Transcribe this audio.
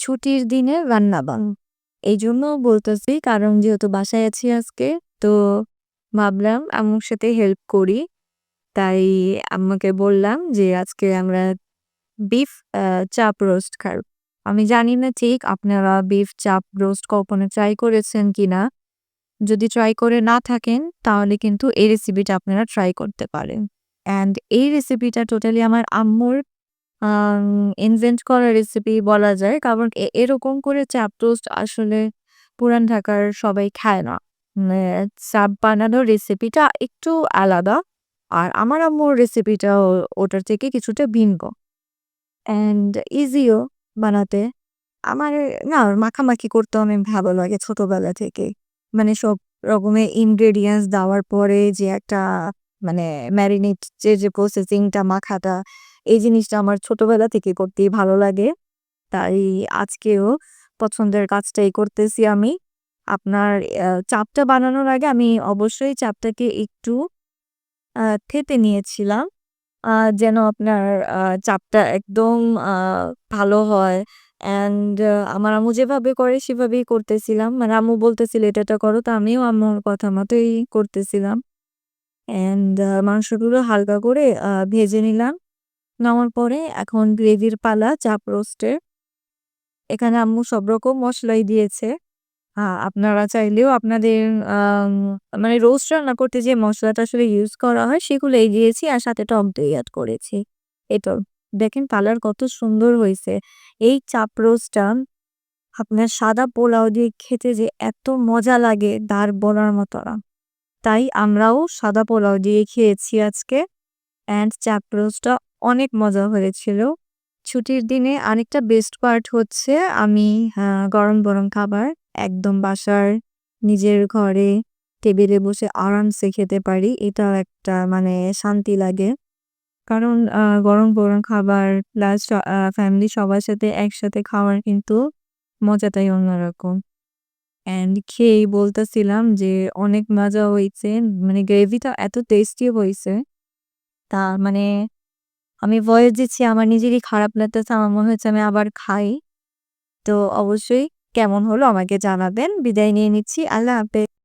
ছুটির দিনে রান্না-বান। এইজন্য বলতেছি কারণ যেহেতু বাসায় আছি আজকে, তো ভাবলাম আম্মুর সাথে হেল্প করি। তাই আম্মুকে বললাম যে আজকে আমরা বিফ আ চাপ রোস্ট খাবো। আমি জানি না ঠিক আপনারা বিফ চাপ রোস্ট কখনো ট্রাই করেছেন কিনা? যদি ট্রাই করে না থাকেন তাহলে কিন্তু এই রেসিপিটা আপনারা ট্রাই করতে পারেন। অ্যান্ড এই রেসিপিটা টোটালি আমার আম্মুর আম ইনভেন্ট করা রেসিপি বলা যায়। কারণ এরকম করে চাপ টোস্ট আসলে পুরান ঢাকার সবাই খায় না। মানে চাপ বানানোর রেসিপিটা একটু আলাদা। আর আমার আম্মুর রেসিপিটাও ওটার থেকে কিছুটা ভিন্ন। অ্যান্ড ইজিও বানাতে। আমার না মাখামাখি করতে অনেক ভালো লাগে ছোটবেলা থেকেই। মানে সব রকমের ingredients দেওয়ার পরে যে একটা মানে marinate যে প্রসেসিং টা মাখাটা, এই জিনিসটা আমার ছোটবেলা থেকে করতেই ভালো লাগে। তাই আজকেও পছন্দের কাজটাই করতেছি আমি। আপনার চাপটা বানানোর আগে আমি অবশ্যই চাপটাকে একটু থেতে নিয়েছিলাম। আ যেন আপনার চাপটা একদম আ ভালো হয়। অ্যান্ড আমার আম্মু যেভাবে করে সেভাবেই করতেছিলাম। মানে আম্মু বলতেছিল, "এটা করো।" তো আমিও আম্মুর কথা মতোই করতেছিলাম। অ্যান্ড মাংসগুলো হালকা করে ভেজে নিলাম। নেওয়ার পরে এখন গ্রেভির পালা চাপ রোস্টের। এখানে আম্মু সব রকম মসলাই দিয়েছে। আপনারা চাইলেও আপনাদের আম মানে রোস্ট রান্না করতে যে মসলাটা আসলে ইউজ করা হয় সেগুলোই দিয়েছি আর সাথে টক দই এড করেছি। এই তো দেখেন কালার কত সুন্দর হইছে। এই চাপ রোস্টটা আপনার সাদা পোলাও দিয়ে খেতে যে এত মজা লাগে তার বলার মতো না। তাই আমরাও সাদা পোলাও দিয়ে খেয়েছি আজকে। অ্যান্ড চাপ রোস্টটা অনেক মজা হয়েছিল। ছুটির দিনে আরেকটা বেস্ট পার্ট হচ্ছে আমি গরম, গরম খাবার একদম বাসার নিজের ঘরে টেবিলে বসে আরামসে খেতে পারি। এটাও একটা মানে শান্তি লাগে। কারণ গরম, গরম খাবার প্লাস ফ্যামিলি সবার সাথে একসাথে খাওয়ার কিন্তু মজাটাই অন্যরকম। অ্যান্ড খেয়েই বলতেছিলাম যে অনেক মজা হইছে। মানে গ্রেভিটা এত টেস্টি হইছে। মানে আমি ভয়েস দিচ্ছি আমার নিজেরই খারাপ লাগতেছে। আমার মনে হচ্ছে আমি আবার খাই। তো অবশ্যই কেমন হলো আমাকে জানাবেন। বিদায় নিয়ে নিচ্ছি। আল্লাহ হাফেজ।